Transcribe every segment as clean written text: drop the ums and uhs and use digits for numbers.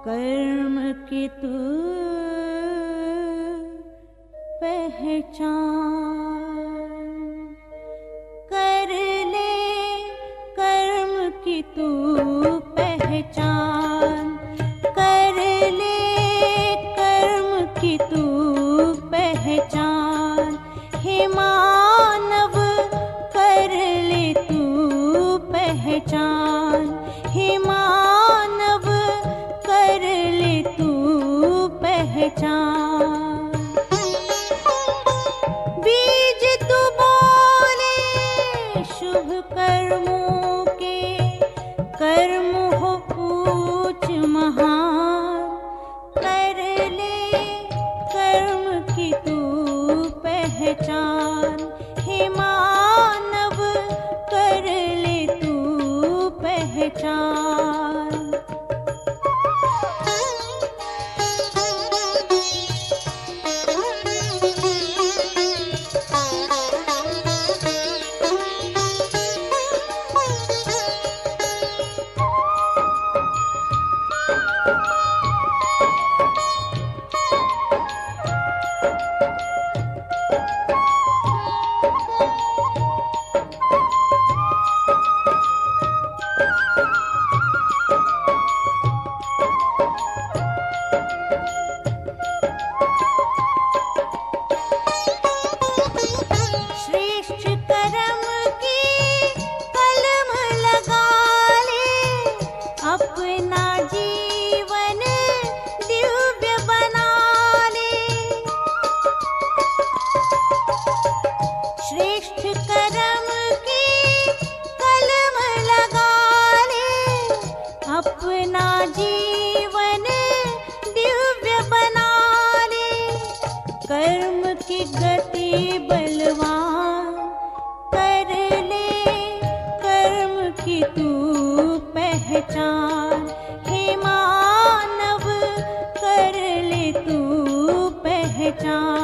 कर्म की तू पहचान, कर ले कर्म की तू पहचान, कर ले कर्म की तू पहचान। हे मानव कर ले तू पहचान, हे मानव कर ले तू पहचान। बीज तू बोले शुभ कर्मों के, कर्म हो ऊंच महान, कर ले कर्म की तू पहचान। हे मानव कर ले तू पहचान। अपना जीवन दिव्य बना ले, श्रेष्ठ कर्म की कलम लगा ले, अपना जीवन दिव्य बना ले। कर्म की गति बलवान, कर ले कर्म की तू पहचान। हे मानव कर ले तू पहचान।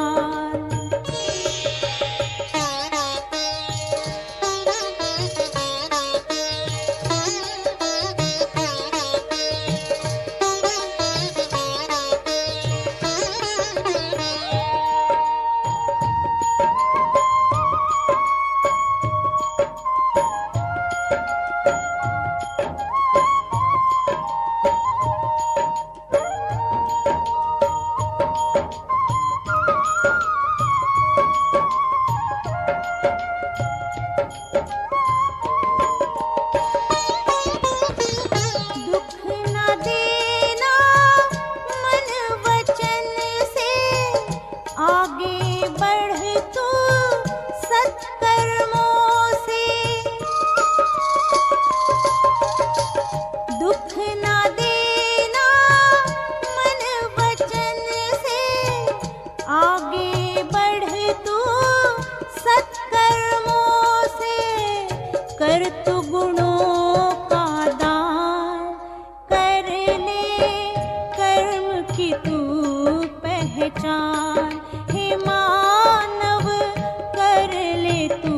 आगे बढ़ तू सत्कर्मों से, दुख न देना मन वचन से। आगे बढ़ तू सत्कर्मों से, कर तू गुणों का दान, कर ले कर्म की तू पहचान। हे मानव कर ले तू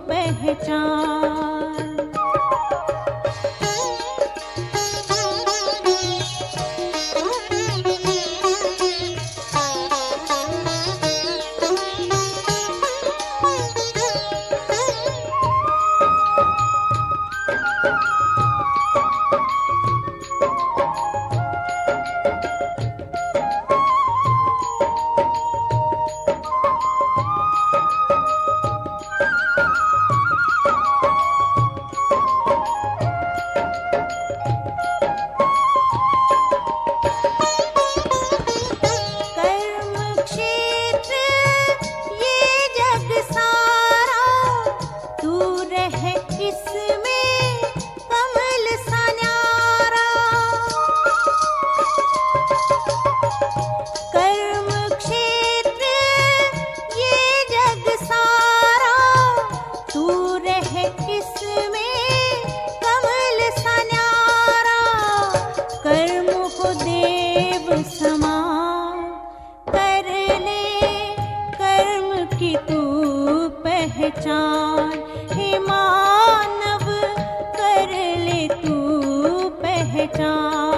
पहचान। पहचान, हे मानव कर ले तू पहचान।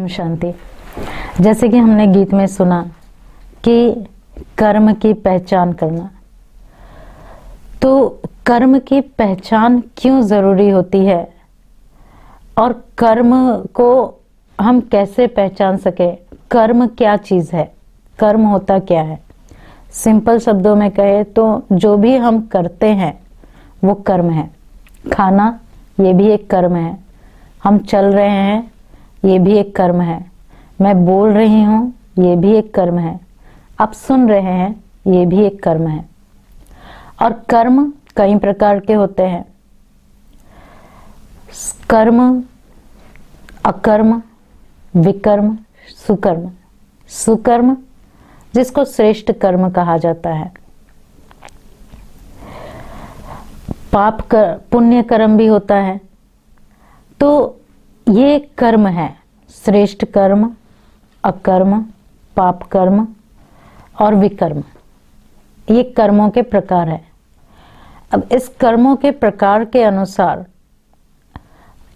शांति। जैसे कि हमने गीत में सुना कि कर्म की पहचान करना, तो कर्म की पहचान क्यों जरूरी होती है और कर्म को हम कैसे पहचान सके? कर्म क्या चीज है, कर्म होता क्या है? सिंपल शब्दों में कहे तो जो भी हम करते हैं वो कर्म है। खाना ये भी एक कर्म है, हम चल रहे हैं ये भी एक कर्म है, मैं बोल रही हूँ ये भी एक कर्म है, आप सुन रहे हैं ये भी एक कर्म है। और कर्म कई प्रकार के होते हैं, कर्म, अकर्म, विकर्म, सुकर्म। सुकर्म जिसको श्रेष्ठ कर्म कहा जाता है। पाप कर, पुण्य कर्म भी होता है। तो ये कर्म है, श्रेष्ठ कर्म, अकर्म, पाप कर्म और विकर्म। ये कर्मों के प्रकार है। अब इस कर्मों के प्रकार के अनुसार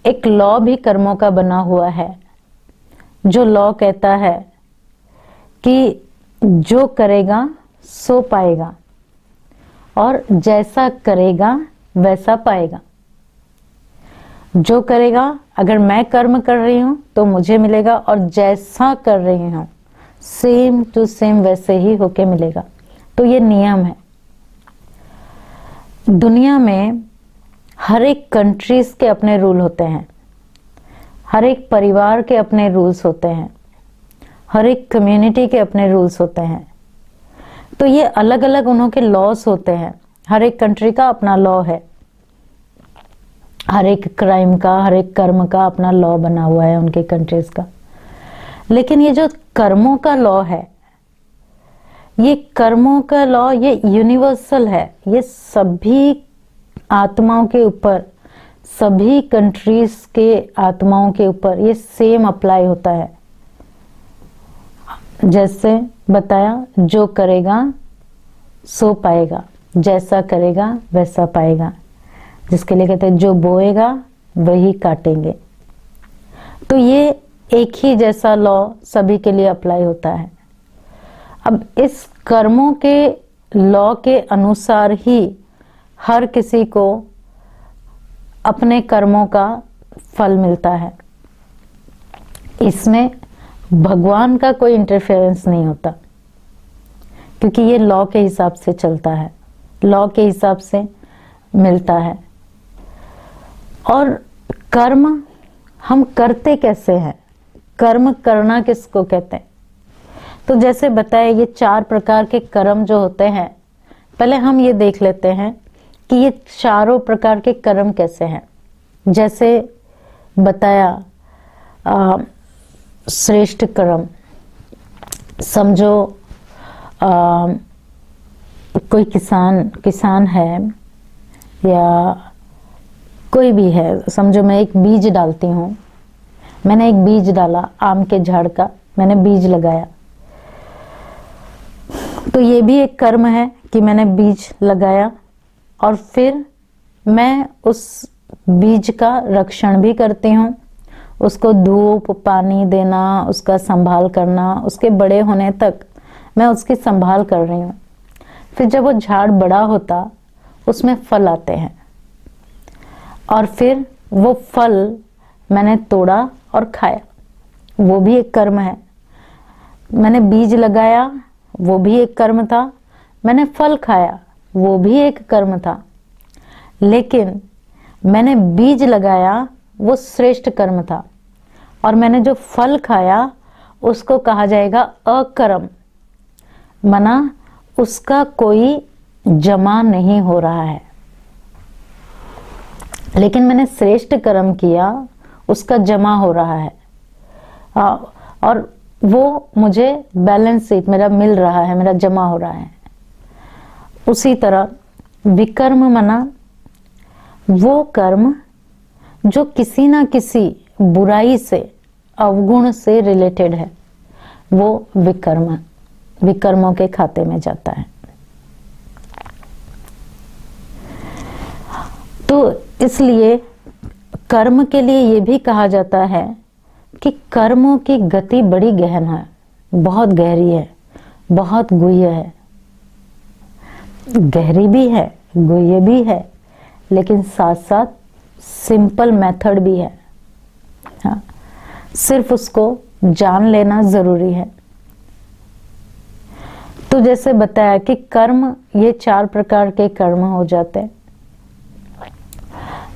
एक लॉ भी कर्मों का बना हुआ है, जो लॉ कहता है कि जो करेगा सो पाएगा और जैसा करेगा वैसा पाएगा। जो करेगा, अगर मैं कर्म कर रही हूं तो मुझे मिलेगा, और जैसा कर रही हूं सेम टू सेम वैसे ही होके मिलेगा। तो ये नियम है। दुनिया में हर एक कंट्रीज के अपने रूल होते हैं, हर एक परिवार के अपने रूल्स होते हैं, हर एक कम्युनिटी के अपने रूल्स होते हैं। तो ये अलग अलग उन्हों के लॉस होते हैं। हर एक कंट्री का अपना लॉ है, हर एक क्राइम का, हर एक कर्म का अपना लॉ बना हुआ है उनके कंट्रीज का। लेकिन ये जो कर्मों का लॉ है, ये कर्मों का लॉ ये यूनिवर्सल है। ये सभी आत्माओं के ऊपर, सभी कंट्रीज के आत्माओं के ऊपर ये सेम अप्लाई होता है। जैसे बताया, जो करेगा सो पाएगा, जैसा करेगा वैसा पाएगा। जिसके लिए कहते हैं जो बोएगा वही काटेंगे। तो ये एक ही जैसा लॉ सभी के लिए अप्लाई होता है। अब इस कर्मों के लॉ के अनुसार ही हर किसी को अपने कर्मों का फल मिलता है। इसमें भगवान का कोई इंटरफेरेंस नहीं होता, क्योंकि ये लॉ के हिसाब से चलता है, लॉ के हिसाब से मिलता है। और कर्म हम करते कैसे हैं? कर्म करना किसको कहते हैं? तो जैसे बताया, ये 4 प्रकार के कर्म जो होते हैं, पहले हम ये देख लेते हैं कि ये चारों प्रकार के कर्म कैसे हैं। जैसे बताया श्रेष्ठ कर्म, समझो कोई किसान है या कोई भी है, समझो मैं एक बीज डालती हूँ। मैंने एक बीज डाला आम के झाड़ का, मैंने बीज लगाया, तो ये भी एक कर्म है कि मैंने बीज लगाया। और फिर मैं उस बीज का रक्षण भी करती हूँ, उसको धूप पानी देना, उसका संभाल करना, उसके बड़े होने तक मैं उसकी संभाल कर रही हूँ। फिर जब वो झाड़ बड़ा होता, उसमें फल आते हैं, और फिर वो फल मैंने तोड़ा और खाया, वो भी एक कर्म है। मैंने बीज लगाया, वो भी एक कर्म था। मैंने फल खाया, वो भी एक कर्म था। लेकिन मैंने बीज लगाया, वो श्रेष्ठ कर्म था, और मैंने जो फल खाया उसको कहा जाएगा अकर्म, मना उसका कोई जमा नहीं हो रहा है। लेकिन मैंने श्रेष्ठ कर्म किया, उसका जमा हो रहा है, और वो मुझे बैलेंस शीट मेरा मिल रहा है, मेरा जमा हो रहा है। उसी तरह विकर्म मना वो कर्म जो किसी ना किसी बुराई से, अवगुण से रिलेटेड है, वो विकर्मों के खाते में जाता है। तो इसलिए कर्म के लिए ये भी कहा जाता है कि कर्मों की गति बड़ी गहन है, बहुत गहरी है, बहुत गुह्य है। गहरी भी है, गुह्य भी है, लेकिन साथ साथ सिंपल मेथड भी है। हाँ, सिर्फ उसको जान लेना जरूरी है। तो जैसे बताया कि कर्म, ये 4 प्रकार के कर्म हो जाते हैं।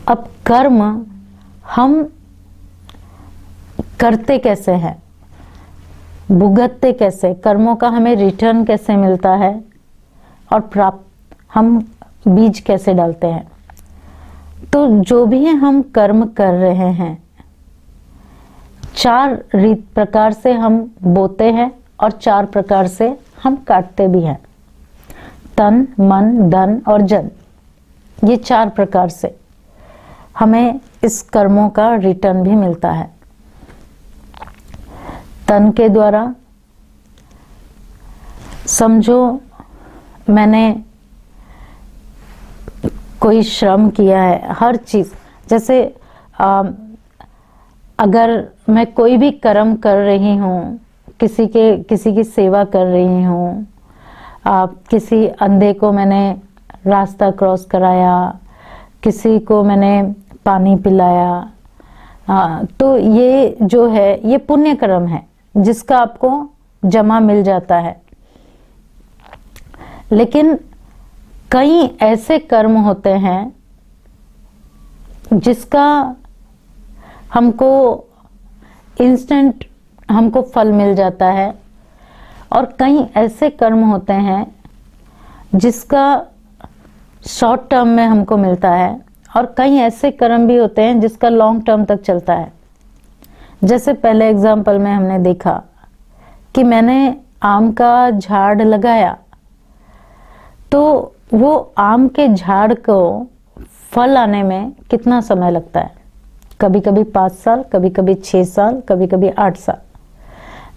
अब कर्म हम करते कैसे हैं, भुगतते कैसे, कर्मों का हमें रिटर्न कैसे मिलता है और प्राप्त हम बीज कैसे डालते हैं। तो जो भी हम कर्म कर रहे हैं, 4 प्रकार से हम बोते हैं और 4 प्रकार से हम काटते भी हैं। तन, मन, धन और जन, ये 4 प्रकार से हमें इस कर्मों का रिटर्न भी मिलता है। तन के द्वारा समझो मैंने कोई श्रम किया है, हर चीज, जैसे अगर मैं कोई भी कर्म कर रही हूँ, किसी की सेवा कर रही हूँ, किसी अंधे को मैंने रास्ता क्रॉस कराया, किसी को मैंने पानी पिलाया, तो ये जो है ये पुण्य कर्म है जिसका आपको जमा मिल जाता है। लेकिन कई ऐसे कर्म होते हैं जिसका हमको इंस्टेंट हमको फल मिल जाता है, और कई ऐसे कर्म होते हैं जिसका शॉर्ट टर्म में हमको मिलता है, और कई ऐसे कर्म भी होते हैं जिसका लॉन्ग टर्म तक चलता है। जैसे पहले एग्जाम्पल में हमने देखा कि मैंने आम का झाड़ लगाया, तो वो आम के झाड़ को फल आने में कितना समय लगता है, कभी कभी 5 साल, कभी कभी 6 साल, कभी कभी 8 साल।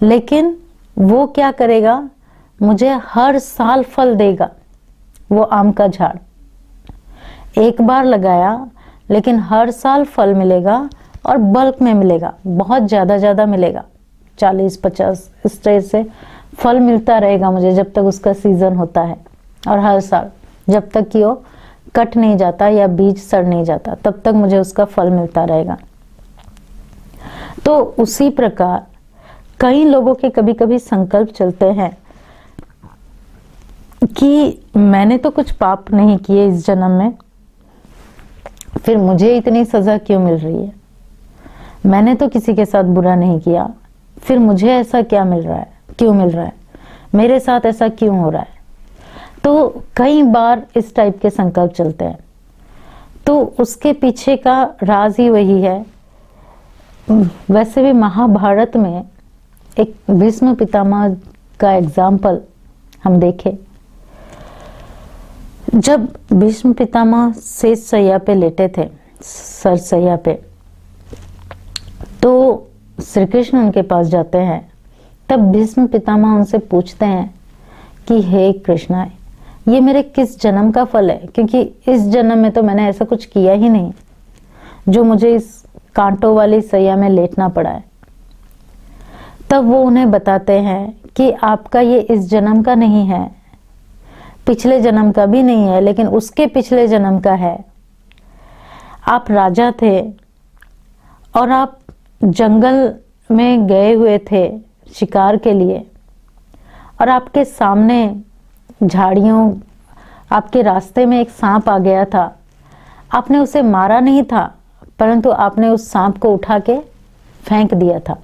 लेकिन वो क्या करेगा, मुझे हर साल फल देगा। वो आम का झाड़ एक बार लगाया, लेकिन हर साल फल मिलेगा और बल्क में मिलेगा, बहुत ज़्यादा मिलेगा, 40-50 इस तरह से फल मिलता रहेगा मुझे जब तक उसका सीजन होता है। और हर साल जब तक कि वो कट नहीं जाता या बीज सड़ नहीं जाता, तब तक मुझे उसका फल मिलता रहेगा। तो उसी प्रकार कई लोगों के कभी कभी संकल्प चलते हैं कि मैंने तो कुछ पाप नहीं किए इस जन्म में, फिर मुझे इतनी सजा क्यों मिल रही है, मैंने तो किसी के साथ बुरा नहीं किया, फिर मुझे ऐसा क्या मिल रहा है, क्यों मिल रहा है, मेरे साथ ऐसा क्यों हो रहा है। तो कई बार इस टाइप के संकल्प चलते हैं। तो उसके पीछे का राज ही वही है। वैसे भी महाभारत में एक भीष्म पितामह का एग्जाम्पल हम देखें। जब भीष्म पितामह शेष सैया पे लेटे थे, सर सैया पे, तो श्री कृष्ण उनके पास जाते हैं। तब भीष्म पितामह उनसे पूछते हैं कि हे कृष्णा, ये मेरे किस जन्म का फल है, क्योंकि इस जन्म में तो मैंने ऐसा कुछ किया ही नहीं जो मुझे इस कांटों वाली सैया में लेटना पड़ा है। तब वो उन्हें बताते हैं कि आपका ये इस जन्म का नहीं है, पिछले जन्म का भी नहीं है, लेकिन उसके पिछले जन्म का है। आप राजा थे और आप जंगल में गए हुए थे शिकार के लिए, और आपके सामने झाड़ियों, आपके रास्ते में एक सांप आ गया था। आपने उसे मारा नहीं था, परंतु आपने उस सांप को उठा के फेंक दिया था।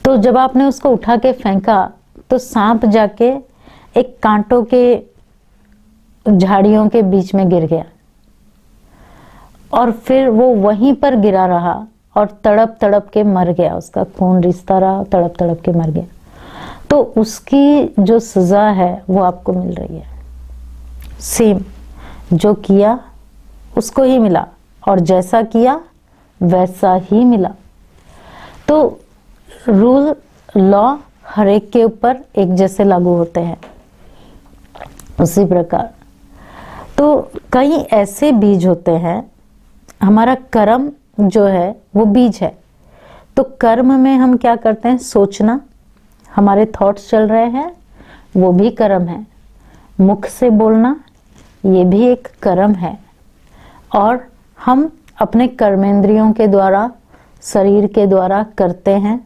तो जब आपने उसको उठा के फेंका तो सांप जाके एक कांटों के झाड़ियों के बीच में गिर गया, और फिर वो वहीं पर गिरा रहा और तड़प तड़प के मर गया, उसका खून रिसता रहा, तड़प तड़प के मर गया। तो उसकी जो सजा है वो आपको मिल रही है। सेम जो किया उसको ही मिला, और जैसा किया वैसा ही मिला। तो रूल, लॉ हर एक के ऊपर एक जैसे लागू होते हैं। उसी प्रकार तो कई ऐसे बीज होते हैं, हमारा कर्म जो है वो बीज है, तो कर्म में हम क्या करते हैं, सोचना, हमारे थॉट्स चल रहे हैं, वो भी कर्म है। मुख से बोलना, ये भी एक कर्म है। और हम अपने कर्मेंद्रियों के द्वारा, शरीर के द्वारा करते हैं,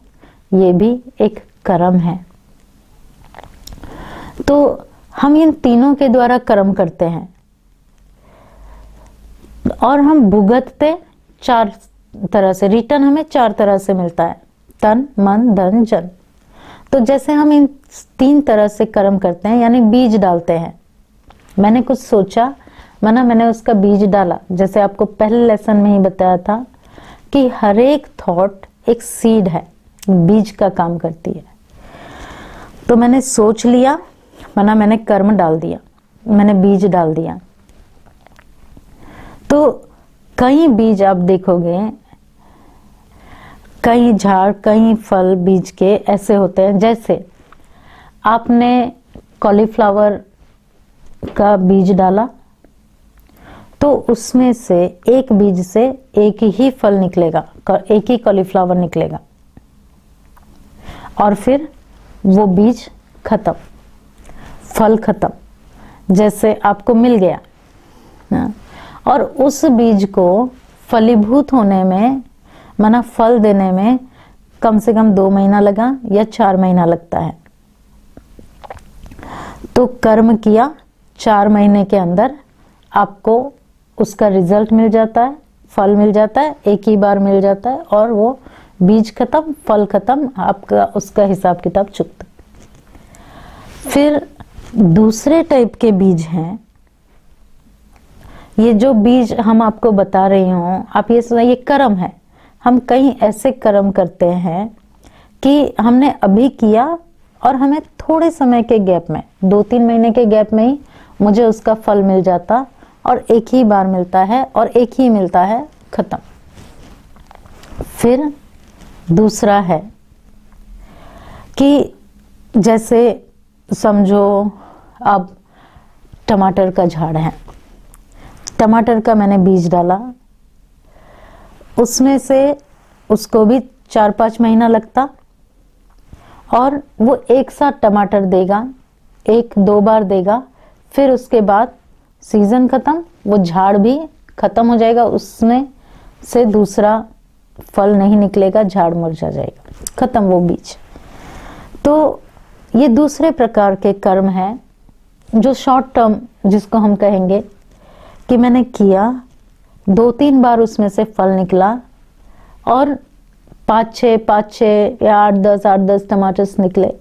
ये भी एक कर्म है। तो हम इन तीनों के द्वारा कर्म करते हैं और हम भुगतते 4 तरह से, रिटर्न हमें 4 तरह से मिलता है, तन, मन, धन, जन। तो जैसे हम इन 3 तरह से कर्म करते हैं, यानी बीज डालते हैं। मैंने कुछ सोचा, मैंने उसका बीज डाला। जैसे आपको पहले लेसन में ही बताया था कि हर एक थॉट एक सीड है, बीज का काम करती है। तो मैंने सोच लिया, मैंने कर्म डाल दिया, मैंने बीज डाल दिया। तो कई बीज आप देखोगे, कई झाड़, कई फल बीज के ऐसे होते हैं। जैसे आपने कॉलीफ्लावर का बीज डाला, तो उसमें से एक बीज से एक ही फल निकलेगा, एक ही कॉलीफ्लावर निकलेगा, और फिर वो बीज खत्म, फल खत्म। जैसे आपको मिल गया ना, और उस बीज को फलीभूत होने में, फल देने में कम से कम 2 महीना लगा या 4 महीना लगता है। तो कर्म किया, 4 महीने के अंदर आपको उसका रिजल्ट मिल जाता है, फल मिल जाता है, एक ही बार मिल जाता है, और वो बीज खत्म, फल खत्म, आपका उसका हिसाब किताब चुकता। फिर दूसरे टाइप के बीज हैं। ये जो बीज हम आपको बता रही हूँ, आप ये कर्म है। हम कई ऐसे कर्म करते हैं कि हमने अभी किया और हमें थोड़े समय के गैप में, 2-3 महीने के गैप में ही मुझे उसका फल मिल जाता, और एक ही बार मिलता है, और एक ही मिलता है, खत्म। फिर दूसरा है कि जैसे समझो अब टमाटर का झाड़ है, टमाटर का मैंने बीज डाला, उसमें से उसको भी 4-5 महीना लगता, और वो एक साथ टमाटर देगा, 1-2 बार देगा। फिर उसके बाद सीजन खत्म, वो झाड़ भी खत्म हो जाएगा, उसमें से दूसरा फल नहीं निकलेगा, झाड़ मुरझा जाएगा, खत्म वो बीज। तो ये दूसरे प्रकार के कर्म है, जो शॉर्ट टर्म, जिसको हम कहेंगे कि मैंने किया, 2-3 बार उसमें से फल निकला, और 5-6 या 8-10 टमाटर निकले,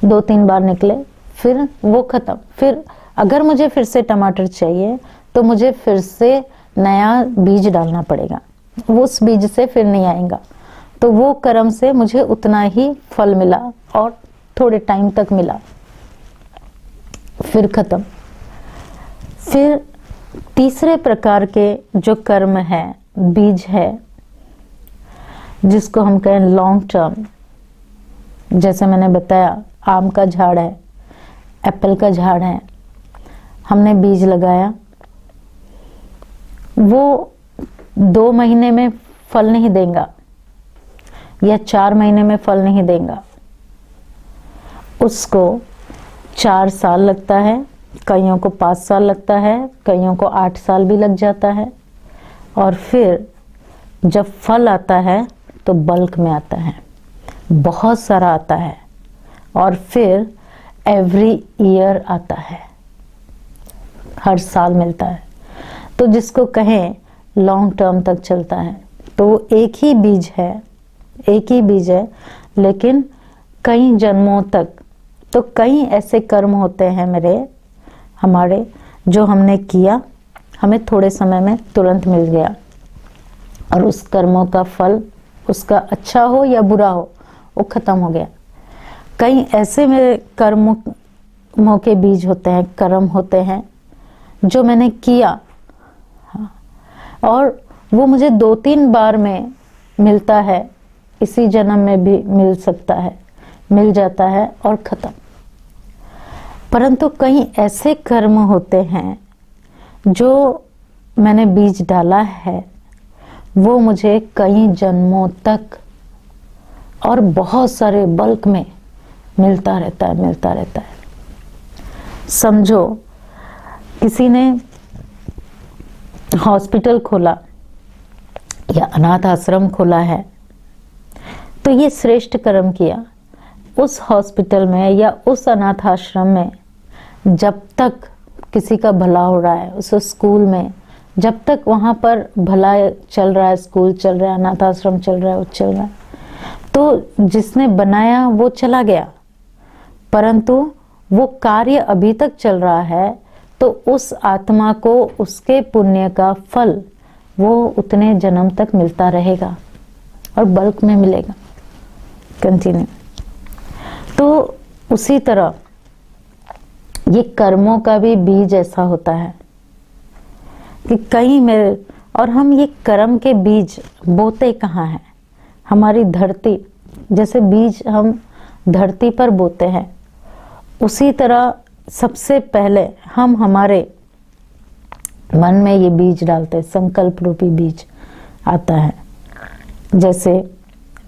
2-3 बार निकले, फिर वो खत्म। फिर अगर मुझे फिर से टमाटर चाहिए तो मुझे फिर से नया बीज डालना पड़ेगा, वो उस बीज से फिर नहीं आएगा। तो वो कर्म से मुझे उतना ही फल मिला, और थोड़े टाइम तक मिला, फिर खत्म। फिर तीसरे प्रकार के जो कर्म है, बीज है, जिसको हम कहें लॉन्ग टर्म। जैसे मैंने बताया, आम का झाड़ है, एप्पल का झाड़ है, हमने बीज लगाया, वो 2 महीने में फल नहीं देगा या 4 महीने में फल नहीं देगा, उसको 4 साल लगता है, कईयों को 5 साल लगता है, कईयों को 8 साल भी लग जाता है। और फिर जब फल आता है तो बल्क में आता है, बहुत सारा आता है, और फिर एवरी ईयर आता है, हर साल मिलता है। तो जिसको कहें लॉन्ग टर्म तक चलता है। तो वो एक ही बीज है, लेकिन कई जन्मों तक। तो कई ऐसे कर्म होते हैं हमारे जो हमने किया, हमें थोड़े समय में तुरंत मिल गया, और उस कर्मों का फल, उसका अच्छा हो या बुरा हो, वो खत्म हो गया। कई ऐसे मेरे कर्मों के बीज होते हैं, कर्म होते हैं जो मैंने किया, और वो मुझे 2-3 बार में मिलता है, इसी जन्म में भी मिल सकता है, मिल जाता है और खत्म। परंतु कई ऐसे कर्म होते हैं जो मैंने बीज डाला है, वो मुझे कई जन्मों तक और बहुत सारे बल्क में मिलता रहता है, मिलता रहता है। समझो किसी ने हॉस्पिटल खोला या अनाथ आश्रम खोला है, तो ये श्रेष्ठ कर्म किया। उस हॉस्पिटल में या उस अनाथ आश्रम में जब तक किसी का भला हो रहा है, उस स्कूल में जब तक वहाँ पर भला चल रहा है, स्कूल चल रहा है, अनाथ आश्रम चल रहा है, वो चल रहा है, तो जिसने बनाया वो चला गया, परंतु वो कार्य अभी तक चल रहा है, तो उस आत्मा को उसके पुण्य का फल वो उतने जन्म तक मिलता रहेगा और बल्क में मिलेगा। कंटिन्यू। तो उसी तरह ये कर्मों का भी बीज ऐसा होता है कि कहीं मेरे, और हम ये कर्म के बीज बोते कहाँ हैं? हमारी धरती, जैसे बीज हम धरती पर बोते हैं, उसी तरह सबसे पहले हम हमारे मन में ये बीज डालते हैं। संकल्प रूपी बीज आता है। जैसे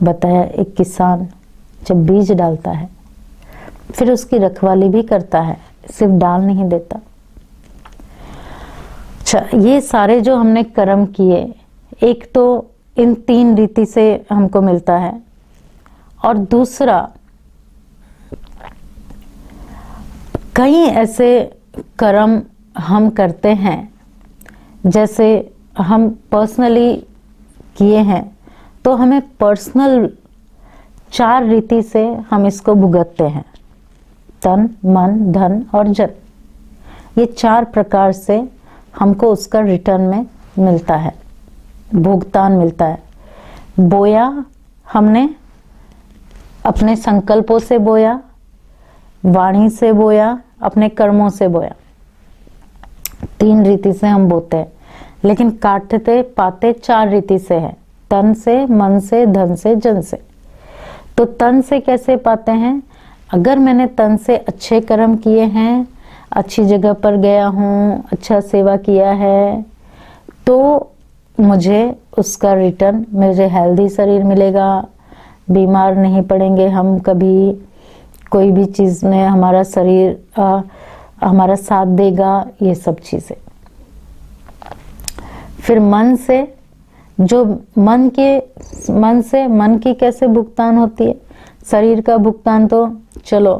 बताया, एक किसान जब बीज डालता है फिर उसकी रखवाली भी करता है, सिर्फ डाल नहीं देता। अच्छा, ये सारे जो हमने कर्म किए, एक तो इन 3 रीति से हमको मिलता है, और दूसरा कई ऐसे कर्म हम करते हैं, जैसे हम पर्सनली किए हैं, तो हमें पर्सनल 4 रीति से हम इसको भुगतते हैं। तन, मन, धन और जन, ये 4 प्रकार से हमको उसका रिटर्न में मिलता है, भुगतान मिलता है। बोया हमने अपने संकल्पों से बोया, वाणी से बोया, अपने कर्मों से बोया। 3 रीति से हम बोते हैं, लेकिन काटते पाते 4 रीति से है। तन से, मन से, धन से, जन से। तो तन से कैसे पाते हैं? अगर मैंने तन से अच्छे कर्म किए हैं, अच्छी जगह पर गया हूँ, अच्छा सेवा किया है, तो मुझे उसका रिटर्न, मुझे हेल्दी शरीर मिलेगा, बीमार नहीं पड़ेंगे हम कभी, कोई भी चीज़ में हमारा शरीर हमारा साथ देगा, ये सब चीज़ें। फिर मन से, जो मन से मन की कैसे भुगतान होती है? शरीर का भुगतान तो चलो,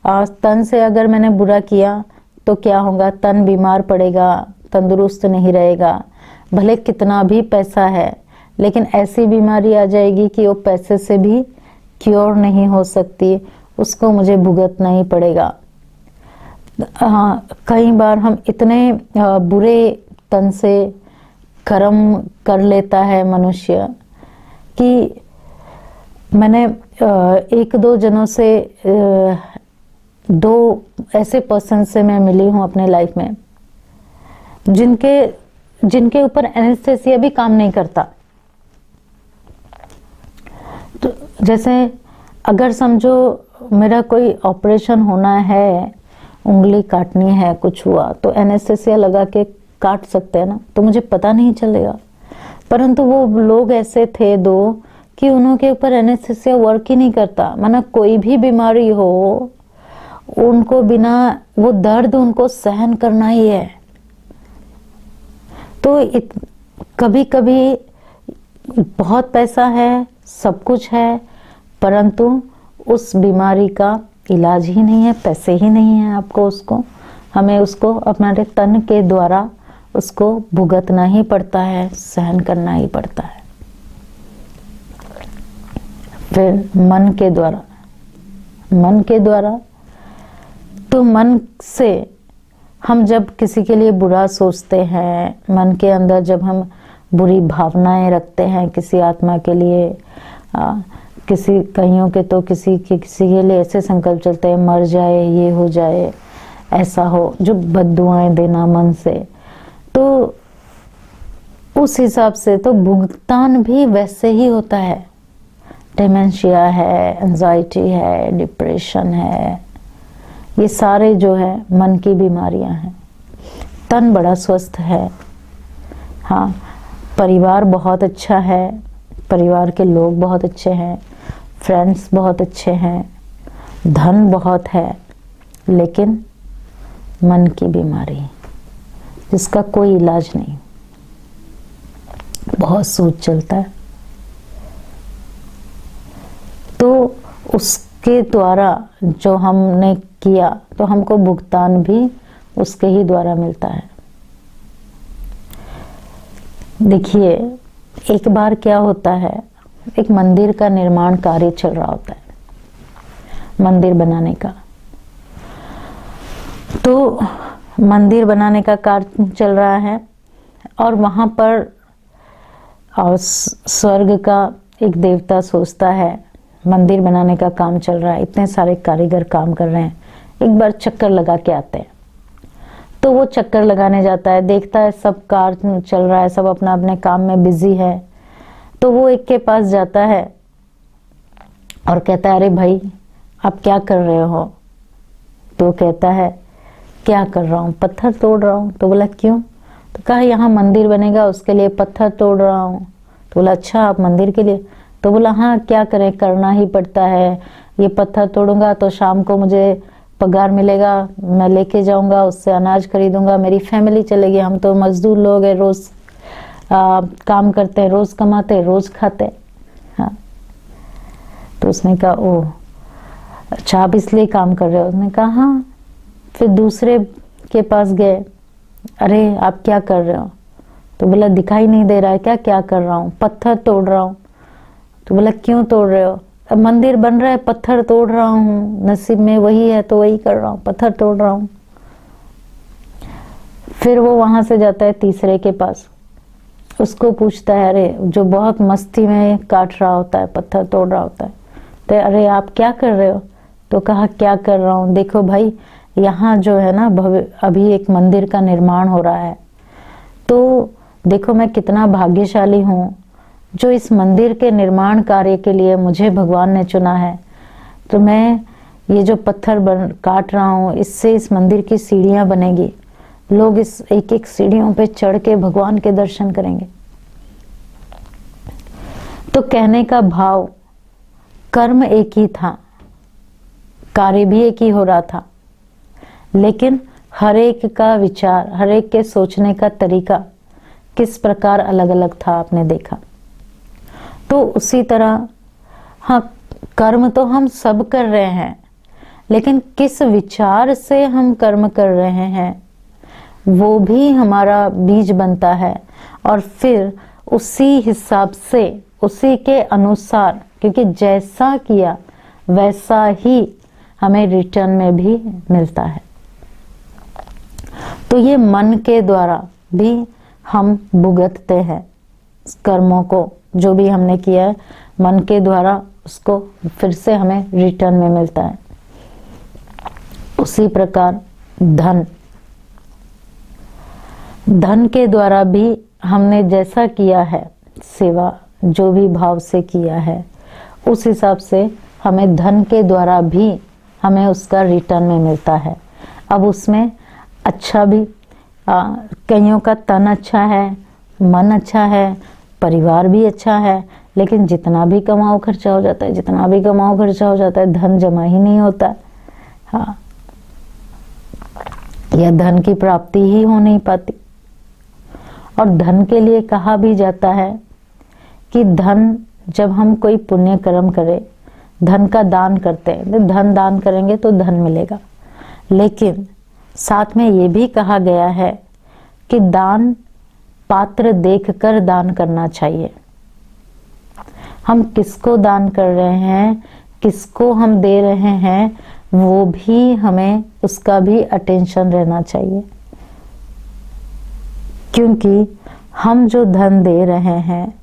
तन से अगर मैंने बुरा किया तो क्या होगा? तन बीमार पड़ेगा, तंदुरुस्त नहीं रहेगा, भले कितना भी पैसा है, लेकिन ऐसी बीमारी आ जाएगी कि वो पैसे से भी क्योर नहीं हो सकती, उसको मुझे भुगतना ही पड़ेगा। कई बार हम इतने बुरे तन से कर्म कर लेता है मनुष्य कि मैंने 1-2 जनों से 2 ऐसे पर्सन से मैं मिली हूँ अपने लाइफ में, जिनके ऊपर एनेस्थेसिया भी काम नहीं करता। तो जैसे अगर समझो मेरा कोई ऑपरेशन होना है, उंगली काटनी है, कुछ हुआ, तो एनेस्थेसिया लगा के काट सकते हैं ना, तो मुझे पता नहीं चलेगा। परंतु वो लोग ऐसे थे 2 कि उनके ऊपर एनेस्थेसिया वर्क ही नहीं करता। माना कोई भी बीमारी हो, उनको बिना वो दर्द उनको सहन करना ही है। तो कभी कभी बहुत पैसा है, सब कुछ है, परंतु उस बीमारी का इलाज ही नहीं है, पैसे ही नहीं है आपको, उसको हमें उसको अपने तन के द्वारा उसको भुगतना ही पड़ता है, सहन करना ही पड़ता है। फिर मन के द्वारा तो मन से हम जब किसी के लिए बुरा सोचते हैं, मन के अंदर जब हम बुरी भावनाएं रखते हैं किसी आत्मा के लिए, किसी कईयों के तो किसी के लिए ऐसे संकल्प चलते हैं, मर जाए, ये हो जाए, ऐसा हो, जो बद्दुआएं देना मन से, तो उस हिसाब से तो भुगतान भी वैसे ही होता है। डिमेंशिया है, एंजाइटी है, डिप्रेशन है, ये सारे जो है मन की बीमारियां हैं। तन बड़ा स्वस्थ है, हाँ, परिवार बहुत अच्छा है, परिवार के लोग बहुत अच्छे हैं, फ्रेंड्स बहुत अच्छे हैं, धन बहुत है, लेकिन मन की बीमारी जिसका कोई इलाज नहीं, बहुत सूद चलता है। तो उसके द्वारा जो हमने किया तो हमको भुगतान भी उसके ही द्वारा मिलता है। देखिए, एक बार क्या होता है, एक मंदिर का निर्माण कार्य चल रहा होता है, मंदिर बनाने का। तो मंदिर बनाने का कार्य चल रहा है और वहाँ पर और स्वर्ग का एक देवता सोचता है, मंदिर बनाने का काम चल रहा है, इतने सारे कारीगर काम कर रहे हैं, एक बार चक्कर लगा के आते हैं। तो वो चक्कर लगाने जाता है, देखता है सब कार्य चल रहा है, सब अपना अपने काम में बिजी है। तो वो एक के पास जाता है और कहता है, अरे भाई आप क्या कर रहे हो? तो कहता है, क्या कर रहा हूँ? पत्थर तोड़ रहा हूँ। तो बोला क्यों? तो कहा यहाँ मंदिर बनेगा, उसके लिए पत्थर तोड़ रहा हूँ। तो बोला अच्छा, आप मंदिर के लिए? तो बोला हाँ, क्या करें, करना ही पड़ता है। ये पत्थर तोड़ूंगा तो शाम को मुझे पगार मिलेगा, मैं लेके जाऊंगा, उससे अनाज खरीदूंगा, मेरी फैमिली चलेगी। हम तो मजदूर लोग हैं, रोज काम करते हैं, रोज कमाते हैं, रोज खाते हैं। हाँ। तो उसने कहा ओह अच्छा, आप इसलिए काम कर रहे हो? उसने कहा हाँ। फिर दूसरे के पास गए, अरे आप क्या कर रहे हो? तो बोला दिखाई नहीं दे रहा है क्या? क्या कर रहा हूँ? पत्थर तोड़ रहा हूँ। तो बोला क्यों तोड़ रहे हो? अब मंदिर बन रहा है, पत्थर तोड़ रहा हूँ, नसीब में वही है तो वही कर रहा हूँ, पत्थर तोड़ रहा हूँ। फिर वो वहां से जाता है तीसरे के पास, उसको पूछता है, अरे जो बहुत मस्ती में काट रहा होता है, पत्थर तोड़ रहा होता है, तो अरे आप क्या कर रहे हो? तो कहा क्या कर रहा हूँ, देखो भाई यहाँ जो है ना अभी एक मंदिर का निर्माण हो रहा है, तो देखो मैं कितना भाग्यशाली हूँ जो इस मंदिर के निर्माण कार्य के लिए मुझे भगवान ने चुना है। तो मैं ये जो पत्थर काट रहा हूँ, इससे इस मंदिर की सीढ़ियाँ बनेगी, लोग इस एक एक सीढ़ियों पे चढ़ के भगवान के दर्शन करेंगे। तो कहने का भाव, कर्म एक ही था, कार्य भी एक ही हो रहा था, लेकिन हर एक का विचार, हर एक के सोचने का तरीका किस प्रकार अलग अलग था, आपने देखा। तो उसी तरह हाँ, कर्म तो हम सब कर रहे हैं, लेकिन किस विचार से हम कर्म कर रहे हैं वो भी हमारा बीज बनता है। और फिर उसी हिसाब से, उसी के अनुसार, क्योंकि जैसा किया वैसा ही हमें रिटर्न में भी मिलता है। तो ये मन के द्वारा भी हम भुगतते हैं कर्मों को, जो भी हमने किया है मन के द्वारा उसको फिर से हमें रिटर्न में मिलता है। उसी प्रकार धन के द्वारा भी हमने जैसा किया है सेवा, जो भी भाव से किया है, उस हिसाब से हमें धन के द्वारा भी हमें उसका रिटर्न में मिलता है। अब उसमें अच्छा भी, कईयों का तन अच्छा है, मन अच्छा है, परिवार भी अच्छा है, लेकिन जितना भी कमाओ खर्चा हो जाता है, जितना भी कमाओ खर्चा हो जाता है, धन जमा ही नहीं होता। हाँ, या धन की प्राप्ति ही हो नहीं पाती। और धन के लिए कहा भी जाता है कि धन, जब हम कोई पुण्य कर्म करें, धन का दान करते हैं, धन दान करेंगे तो धन मिलेगा, लेकिन साथ में ये भी कहा गया है कि दान पात्र देखकर दान करना चाहिए। हम किसको दान कर रहे हैं, किसको हम दे रहे हैं, वो भी हमें उसका भी अटेंशन रहना चाहिए। क्योंकि हम जो धन दे रहे हैं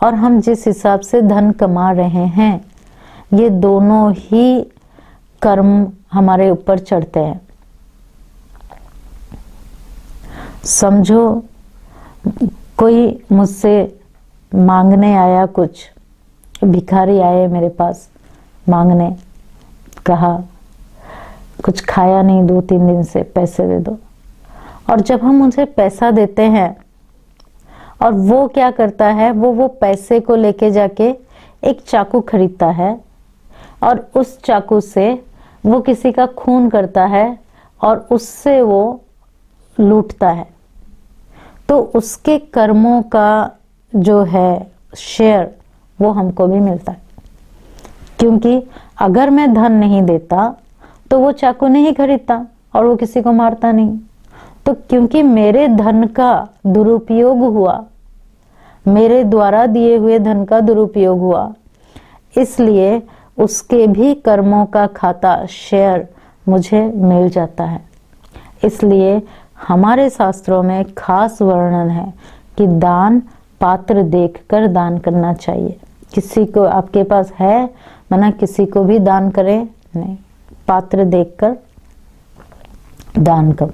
और हम जिस हिसाब से धन कमा रहे हैं, ये दोनों ही कर्म हमारे ऊपर चढ़ते हैं। समझो कोई मुझसे मांगने आया, कुछ भिखारी आए मेरे पास मांगने, कहा कुछ खाया नहीं 2-3 दिन से, पैसे दे दो। और जब हम उनसे पैसा देते हैं और वो क्या करता है, वो पैसे को लेके जाके एक चाकू खरीदता है और उस चाकू से वो किसी का खून करता है और उससे वो लूटता है, तो उसके कर्मों का जो है शेयर वो हमको भी मिलता है। क्योंकि अगर मैं धन नहीं देता तो वो चाकू नहीं खरीदता और वो किसी को मारता नहीं। तो क्योंकि मेरे धन का दुरुपयोग हुआ, मेरे द्वारा दिए हुए धन का दुरुपयोग हुआ, इसलिए उसके भी कर्मों का खाता शेयर मुझे मिल जाता है। इसलिए हमारे शास्त्रों में खास वर्णन है कि दान पात्र देखकर दान करना चाहिए। किसी को आपके पास है मना किसी को भी दान करें नहीं, पात्र देखकर दान करो,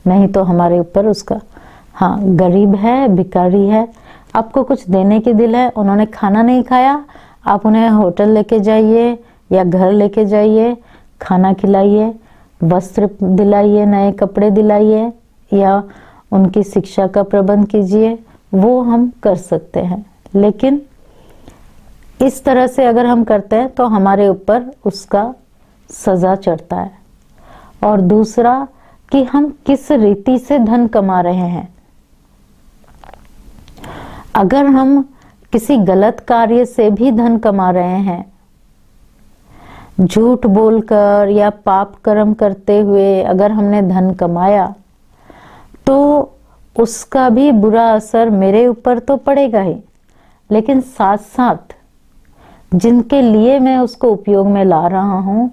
नहीं तो हमारे ऊपर उसका, हाँ गरीब है, भिखारी है, आपको कुछ देने की दिल है, उन्होंने खाना नहीं खाया, आप उन्हें होटल लेके जाइए या घर लेके जाइए, खाना खिलाइए, वस्त्र दिलाइए, नए कपड़े दिलाइए या उनकी शिक्षा का प्रबंध कीजिए, वो हम कर सकते हैं। लेकिन इस तरह से अगर हम करते हैं तो हमारे ऊपर उसका सजा चढ़ता है। और दूसरा कि हम किस रीति से धन कमा रहे हैं। अगर हम किसी गलत कार्य से भी धन कमा रहे हैं, झूठ बोलकर या पाप कर्म करते हुए अगर हमने धन कमाया, तो उसका भी बुरा असर मेरे ऊपर तो पड़ेगा ही, लेकिन साथ साथ जिनके लिए मैं उसको उपयोग में ला रहा हूं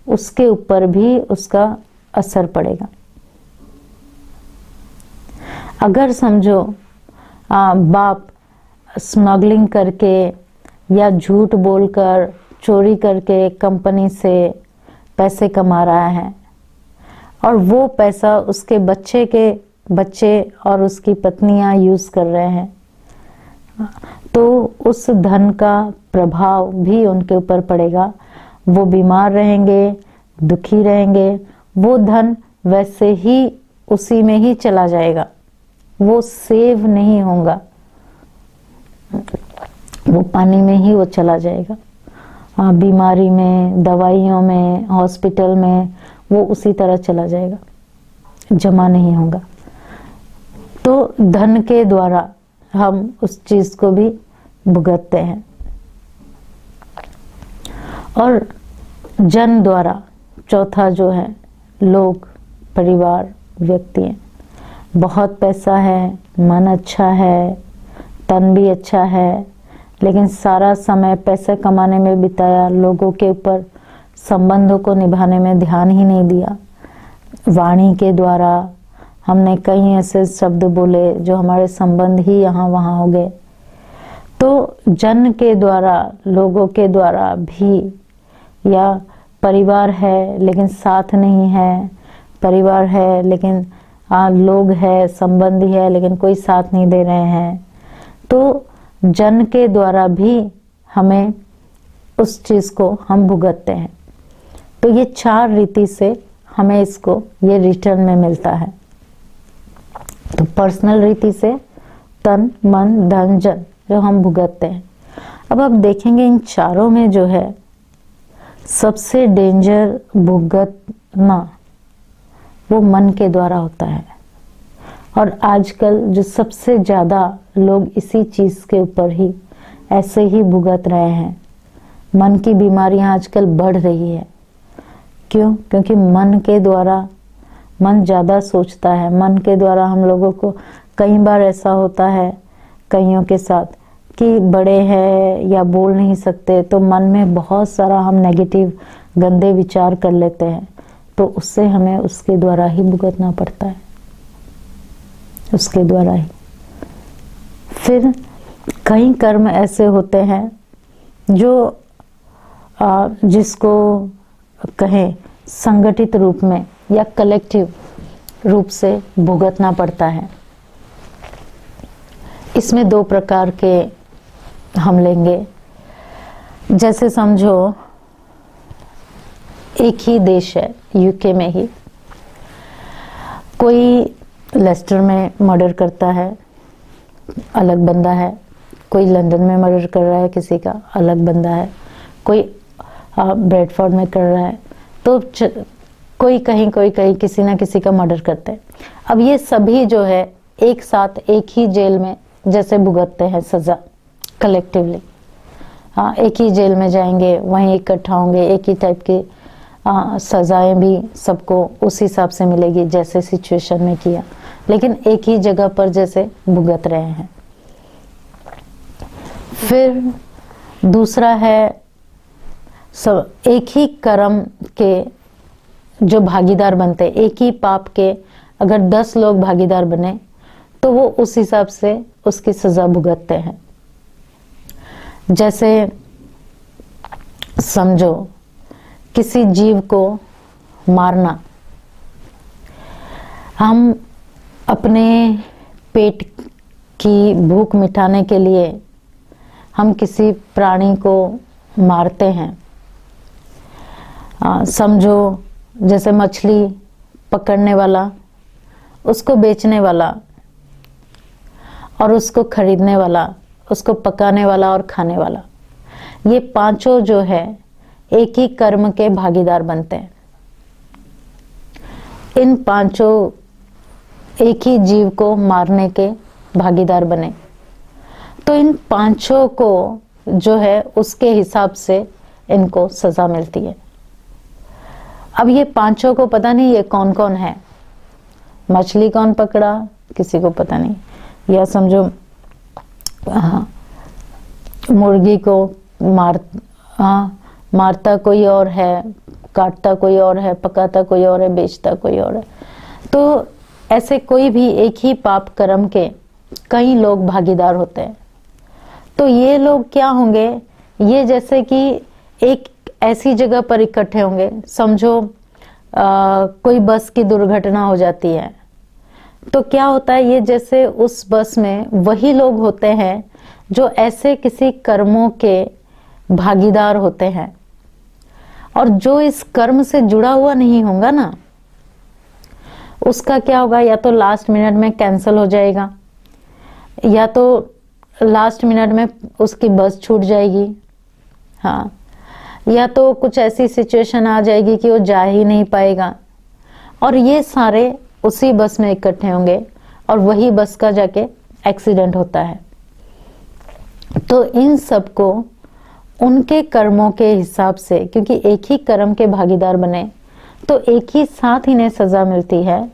उसके ऊपर भी उसका असर पड़ेगा। अगर समझो बाप स्मगलिंग करके या झूठ बोलकर चोरी करके कंपनी से पैसे कमा रहा है और वो पैसा उसके बच्चे और उसकी पत्नियां यूज कर रहे हैं, तो उस धन का प्रभाव भी उनके ऊपर पड़ेगा। वो बीमार रहेंगे, दुखी रहेंगे, वो धन वैसे ही उसी में ही चला जाएगा, वो सेव नहीं होगा, वो पानी में ही वो चला जाएगा। बीमारी में, दवाइयों में, हॉस्पिटल में वो उसी तरह चला जाएगा, जमा नहीं होगा। तो धन के द्वारा हम उस चीज को भी भुगतते हैं। और जन द्वारा चौथा जो है, लोग, परिवार, व्यक्ति हैं। बहुत पैसा है, मन अच्छा है, तन भी अच्छा है, लेकिन सारा समय पैसे कमाने में बिताया, लोगों के ऊपर संबंधों को निभाने में ध्यान ही नहीं दिया। वाणी के द्वारा हमने कई ऐसे शब्द बोले जो हमारे संबंध ही यहाँ वहाँ हो गए। तो जन के द्वारा, लोगों के द्वारा भी, या परिवार है लेकिन साथ नहीं है, परिवार है लेकिन लोग है, संबंधी है लेकिन कोई साथ नहीं दे रहे हैं, तो जन के द्वारा भी हमें उस चीज को हम भुगतते हैं। तो ये 4 रीति से हमें इसको ये रिटर्न में मिलता है। तो पर्सनल रीति से तन, मन, धन, जन जो हम भुगतते हैं। अब आप देखेंगे इन चारों में जो है सबसे डेंजर भुगतना वो मन के द्वारा होता है। और आजकल जो सबसे ज्यादा लोग इसी चीज के ऊपर ही ऐसे ही भुगत रहे हैं। मन की बीमारियां आजकल बढ़ रही है। क्यों? क्योंकि मन के द्वारा, मन ज्यादा सोचता है, मन के द्वारा हम लोगों को कई बार ऐसा होता है कईयों के साथ कि बड़े हैं या बोल नहीं सकते, तो मन में बहुत सारा हम नेगेटिव गंदे विचार कर लेते हैं, तो उससे हमें उसके द्वारा ही भुगतना पड़ता है, उसके द्वारा ही। फिर कई कर्म ऐसे होते हैं जो जिसको कहें संगठित रूप में या कलेक्टिव रूप से भुगतना पड़ता है। इसमें 2 प्रकार के हम लेंगे। जैसे समझो एक ही देश है, यूके में ही कोई लेस्टर में मर्डर करता है, अलग बंदा है, कोई लंदन में मर्डर कर रहा है किसी का, अलग बंदा है, कोई ब्रेडफोर्ड में कर रहा है, तो कोई कहीं किसी ना किसी का मर्डर करते हैं। अब ये सभी जो है एक साथ एक ही जेल में जैसे भुगतते हैं सजा कलेक्टिवली। हाँ, एक ही जेल में जाएंगे, वहीं इकट्ठा होंगे, एक ही टाइप की सजाएं भी सबको उस हिसाब से मिलेगी जैसे सिचुएशन में किया, लेकिन एक ही जगह पर जैसे भुगत रहे हैं। फिर दूसरा है सब एक ही कर्म के जो भागीदार बनते हैं, एक ही पाप के अगर 10 लोग भागीदार बने तो वो उस हिसाब से उसकी सजा भुगतते हैं। जैसे समझो किसी जीव को मारना, हम अपने पेट की भूख मिटाने के लिए हम किसी प्राणी को मारते हैं। समझो जैसे मछली पकड़ने वाला, उसको बेचने वाला और उसको खरीदने वाला, उसको पकाने वाला और खाने वाला, ये पांचों जो है एक ही कर्म के भागीदार बनते हैं। इन पांचों एक ही जीव को मारने के भागीदार बने, तो इन पांचों को जो है उसके हिसाब से इनको सजा मिलती है। अब ये पांचों को पता नहीं ये कौन कौन है, मछली कौन पकड़ा किसी को पता नहीं, या समझो मुर्गी को मारता कोई और है, काटता कोई और है, पकाता कोई और है, बेचता कोई और है। तो ऐसे कोई भी एक ही पाप कर्म के कई लोग भागीदार होते हैं। तो ये लोग क्या होंगे, ये जैसे कि एक ऐसी जगह पर इकट्ठे होंगे। समझो कोई बस की दुर्घटना हो जाती है, तो क्या होता है, ये जैसे उस बस में वही लोग होते हैं जो ऐसे किसी कर्मों के भागीदार होते हैं, और जो इस कर्म से जुड़ा हुआ नहीं होगा ना, उसका क्या होगा, या तो लास्ट मिनट में कैंसिल हो जाएगा, या तो लास्ट मिनट में उसकी बस छूट जाएगी, हाँ, या तो कुछ ऐसी सिचुएशन आ जाएगी कि वो जा ही नहीं पाएगा, और ये सारे उसी बस में इकट्ठे होंगे और वही बस का जाके एक्सीडेंट होता है। तो इन सबको उनके कर्मों के हिसाब से, क्योंकि एक ही कर्म के भागीदार बने तो एक ही साथ इन्हें सजा मिलती है,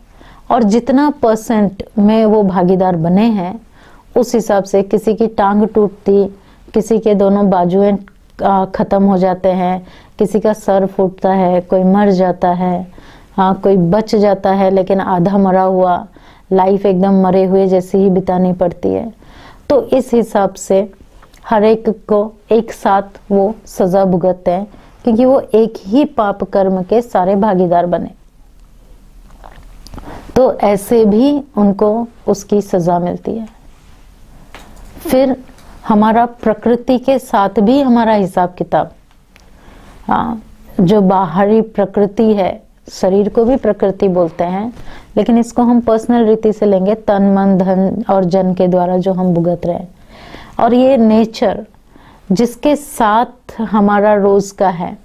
और जितना परसेंट में वो भागीदार बने हैं उस हिसाब से किसी की टांग टूटती, किसी के दोनों बाजुएं खत्म हो जाते हैं, किसी का सर फूटता है, कोई मर जाता है, हाँ, कोई बच जाता है लेकिन आधा मरा हुआ, लाइफ एकदम मरे हुए जैसी ही बितानी पड़ती है। तो इस हिसाब से हर एक को एक साथ वो सजा भुगतते हैं, क्योंकि वो एक ही पाप कर्म के सारे भागीदार बने। तो ऐसे भी उनको उसकी सजा मिलती है। फिर हमारा प्रकृति के साथ भी हमारा हिसाब किताब, हाँ, जो बाहरी प्रकृति है, शरीर को भी प्रकृति बोलते हैं, लेकिन इसको हम पर्सनल रीति से लेंगे, तन मन धन और जन के द्वारा जो हम भुगत रहे हैं। और ये नेचर जिसके साथ हमारा रोज का है,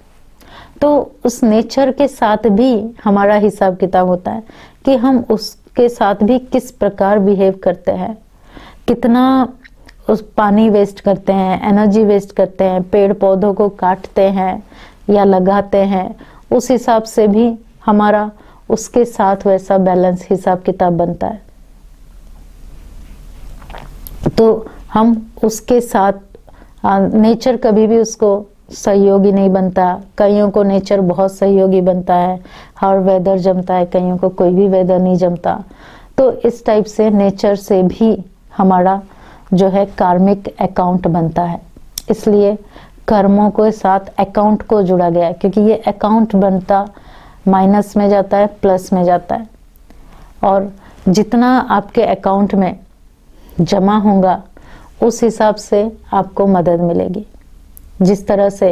तो उस नेचर के साथ भी हमारा हिसाब किताब होता है कि हम उसके साथ भी किस प्रकार बिहेव करते हैं, कितना उस पानी वेस्ट करते हैं, एनर्जी वेस्ट करते हैं, पेड़ पौधों को काटते हैं या लगाते हैं, उस हिसाब से भी हमारा उसके साथ वैसा बैलेंस हिसाब किताब बनता है। तो हम उसके साथ, नेचर कभी भी उसको सहयोगी नहीं बनता। कईयों को नेचर बहुत सहयोगी बनता है, हर वेदर जमता है, कईयों को कोई भी वेदर नहीं जमता। तो इस टाइप से नेचर से भी हमारा जो है कार्मिक अकाउंट बनता है। इसलिए कर्मों के साथ अकाउंट को जुड़ा गया है, क्योंकि ये अकाउंट बनता माइनस में जाता है, प्लस में जाता है, और जितना आपके अकाउंट में जमा होगा उस हिसाब से आपको मदद मिलेगी। जिस तरह से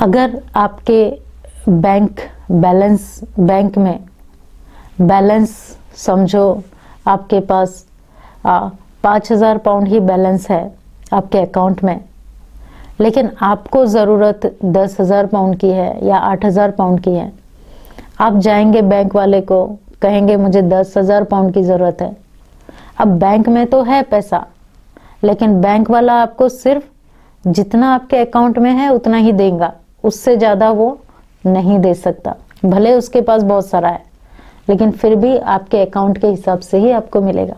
अगर आपके बैंक में बैलेंस, समझो आपके पास 5,000 पाउंड ही बैलेंस है आपके अकाउंट में, लेकिन आपको ज़रूरत 10,000 पाउंड की है या 8,000 पाउंड की है, आप जाएंगे बैंक वाले को, कहेंगे मुझे 10,000 पाउंड की ज़रूरत है। अब बैंक में तो है पैसा, लेकिन बैंक वाला आपको सिर्फ जितना आपके अकाउंट में है उतना ही देगा, उससे ज़्यादा वो नहीं दे सकता। भले उसके पास बहुत सारा है, लेकिन फिर भी आपके अकाउंट के हिसाब से ही आपको मिलेगा।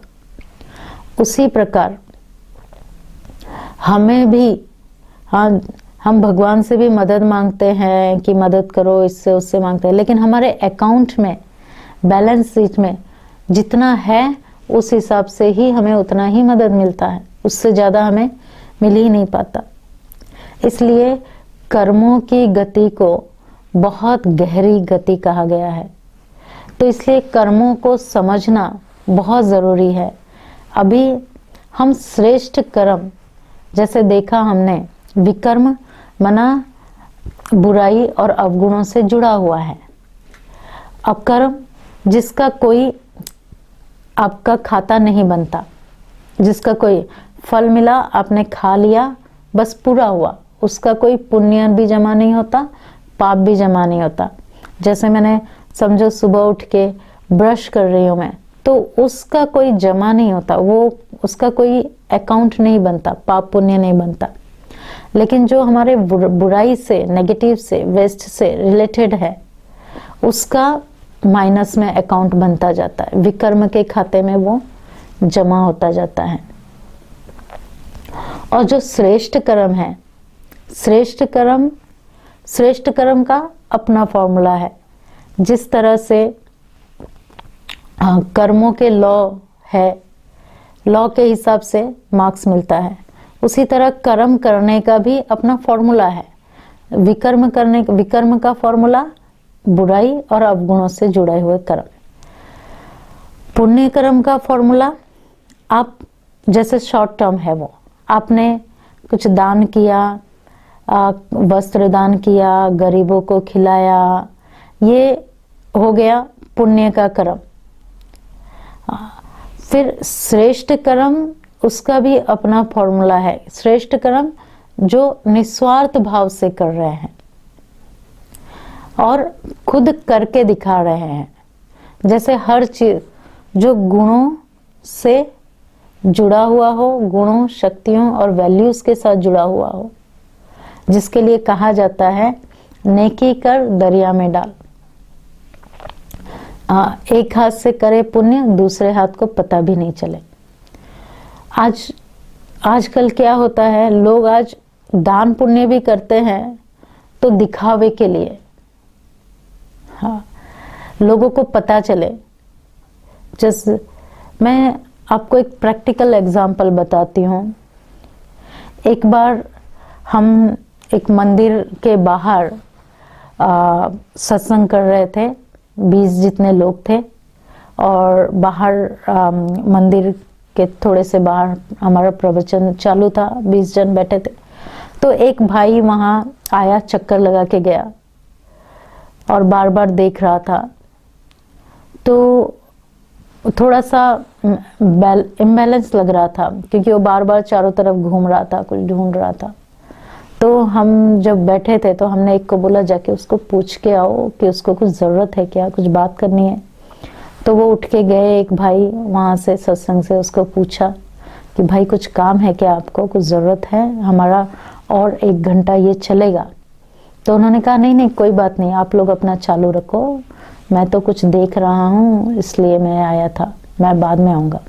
उसी प्रकार हमें भी, हाँ, हम भगवान से भी मदद मांगते हैं कि मदद करो, इससे उससे मांगते हैं, लेकिन हमारे अकाउंट में, बैलेंस शीट में जितना है उस हिसाब से ही हमें उतना ही मदद मिलता है, उससे ज़्यादा हमें मिल ही नहीं पाता। इसलिए कर्मों की गति को बहुत गहरी गति कहा गया है। तो इसलिए कर्मों को समझना बहुत ज़रूरी है। अभी हम श्रेष्ठ कर्म, जैसे देखा हमने, विकर्म मना बुराई और अवगुणों से जुड़ा हुआ है। अकर्म जिसका कोई आपका खाता नहीं बनता, जिसका कोई फल मिला, आपने खा लिया, बस पूरा हुआ, उसका कोई पुण्य भी जमा नहीं होता, पाप भी जमा नहीं होता। जैसे मैंने समझो सुबह उठ के ब्रश कर रही हूँ मैं, तो उसका कोई जमा नहीं होता, वो उसका कोई अकाउंट नहीं बनता, पाप पुण्य नहीं बनता। लेकिन जो हमारे बुराई से, नेगेटिव से, वेस्ट से रिलेटेड है, उसका माइनस में अकाउंट बनता जाता है, विकर्म के खाते में वो जमा होता जाता है। और जो श्रेष्ठ कर्म है, श्रेष्ठ कर्म का अपना फॉर्मूला है। जिस तरह से कर्मों के लॉ है, लॉ के हिसाब से मार्क्स मिलता है, उसी तरह कर्म करने का भी अपना फॉर्मूला है। विकर्म का फॉर्मूला बुराई और अवगुणों से जुड़े हुए कर्म। पुण्य कर्म का फॉर्मूला, आप जैसे शॉर्ट टर्म है, वो आपने कुछ दान किया, वस्त्र दान किया, गरीबों को खिलाया, ये हो गया पुण्य का कर्म। फिर श्रेष्ठ कर्म, उसका भी अपना फॉर्मूला है। श्रेष्ठ कर्म जो निस्वार्थ भाव से कर रहे हैं और खुद करके दिखा रहे हैं। जैसे हर चीज जो गुणों से जुड़ा हुआ हो, गुणों, शक्तियों और वैल्यूज के साथ जुड़ा हुआ हो, जिसके लिए कहा जाता है नेकी कर दरिया में डाल। एक हाथ से करे पुण्य, दूसरे हाथ को पता भी नहीं चले। आजकल क्या होता है, लोग आज दान पुण्य भी करते हैं तो दिखावे के लिए, हाँ, लोगों को पता चले। जैसे मैं आपको एक प्रैक्टिकल एग्जांपल बताती हूँ। एक बार हम एक मंदिर के बाहर सत्संग कर रहे थे, 20 जितने लोग थे, और बाहर मंदिर के थोड़े से बाहर हमारा प्रवचन चालू था, 20 जन बैठे थे। तो एक भाई वहाँ आया, चक्कर लगा के गया और बार बार देख रहा था। तो थोड़ा सा इम्बैलेंस लग रहा था, क्योंकि वो बार बार चारों तरफ घूम रहा था, कुछ ढूंढ रहा था। तो हम जब बैठे थे तो हमने एक को बोला जाके उसको पूछ के आओ कि उसको कुछ ज़रूरत है क्या, कुछ बात करनी है। तो वो उठ के गए, एक भाई वहाँ से सत्संग से, उसको पूछा कि भाई कुछ काम है क्या आपको, कुछ ज़रूरत है, हमारा और 1 घंटा ये चलेगा। तो उन्होंने कहा नहीं नहीं कोई बात नहीं, आप लोग अपना चालू रखो, मैं तो कुछ देख रहा हूँ इसलिए मैं आया था, मैं बाद में आऊँगा।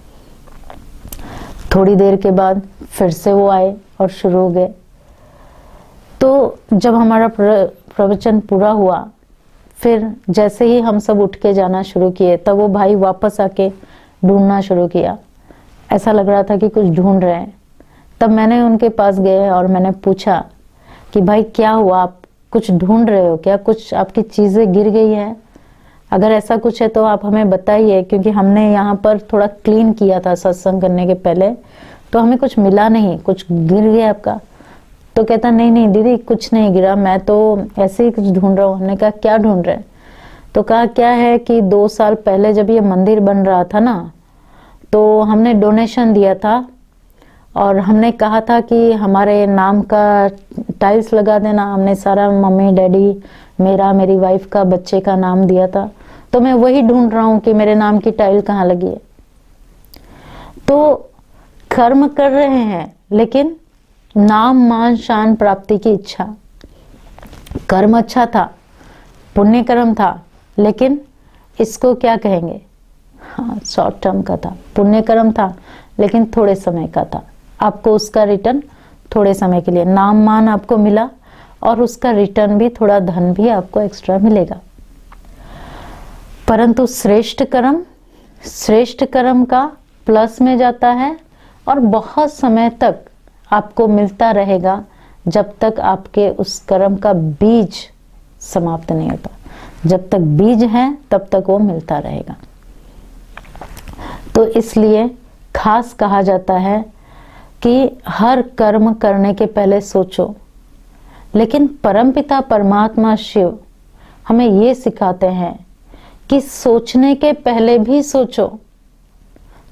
थोड़ी देर के बाद फिर से वो आए और शुरू हो गए। तो जब हमारा प्रवचन पूरा हुआ, फिर जैसे ही हम सब उठ के जाना शुरू किए, तब वो भाई वापस आके ढूंढना शुरू किया। ऐसा लग रहा था कि कुछ ढूंढ रहे हैं। तब मैंने उनके पास गए और मैंने पूछा कि भाई क्या हुआ, आप कुछ ढूंढ रहे हो क्या, कुछ आपकी चीज़ें गिर गई है? अगर ऐसा कुछ है तो आप हमें बताइए, क्योंकि हमने यहाँ पर थोड़ा क्लीन किया था सत्संग करने के पहले, तो हमें कुछ मिला नहीं, कुछ गिर गया आपका। तो कहता नहीं नहीं दीदी कुछ नहीं गिरा, मैं तो ऐसे ही कुछ ढूंढ रहा हूँ। हमने कहा क्या ढूंढ रहे हैं? तो कहा क्या है कि 2 साल पहले जब ये मंदिर बन रहा था ना, तो हमने डोनेशन दिया था और हमने कहा था कि हमारे नाम का टाइल्स लगा देना। हमने सारा मम्मी डैडी मेरा मेरी वाइफ का बच्चे का नाम दिया था, तो मैं वही ढूंढ रहा हूँ कि मेरे नाम की टाइल कहाँ लगी है। तो कर्म कर रहे हैं लेकिन नाम मान शान प्राप्ति की इच्छा। कर्म अच्छा था, पुण्य कर्म था, लेकिन इसको क्या कहेंगे, हाँ शॉर्ट टर्म का था। पुण्य कर्म था लेकिन थोड़े समय का था, आपको उसका रिटर्न थोड़े समय के लिए, नाम मान आपको मिला और उसका रिटर्न भी, थोड़ा धन भी आपको एक्स्ट्रा मिलेगा। परंतु श्रेष्ठ कर्म का प्लस में जाता है और बहुत समय तक आपको मिलता रहेगा, जब तक आपके उस कर्म का बीज समाप्त नहीं होता। जब तक बीज है तब तक वो मिलता रहेगा। तो इसलिए खास कहा जाता है कि हर कर्म करने के पहले सोचो। लेकिन परमपिता परमात्मा शिव हमें ये सिखाते हैं कि सोचने के पहले भी सोचो।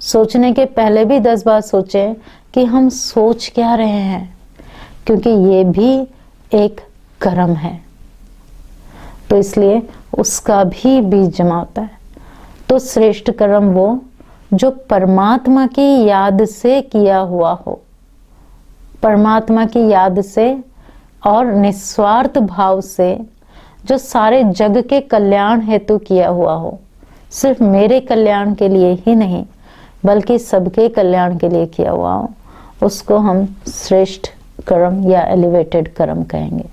सोचने के पहले भी 10 बार सोचें कि हम सोच क्या रहे हैं, क्योंकि ये भी एक कर्म है। तो इसलिए उसका भी बीज जमा होता है। तो श्रेष्ठ कर्म वो जो परमात्मा की याद से किया हुआ हो, परमात्मा की याद से और निस्वार्थ भाव से, जो सारे जग के कल्याण हेतु किया हुआ हो। सिर्फ मेरे कल्याण के लिए ही नहीं बल्कि सबके कल्याण के लिए किया हुआ हो, उसको हम श्रेष्ठ कर्म या एलिवेटेड कर्म कहेंगे।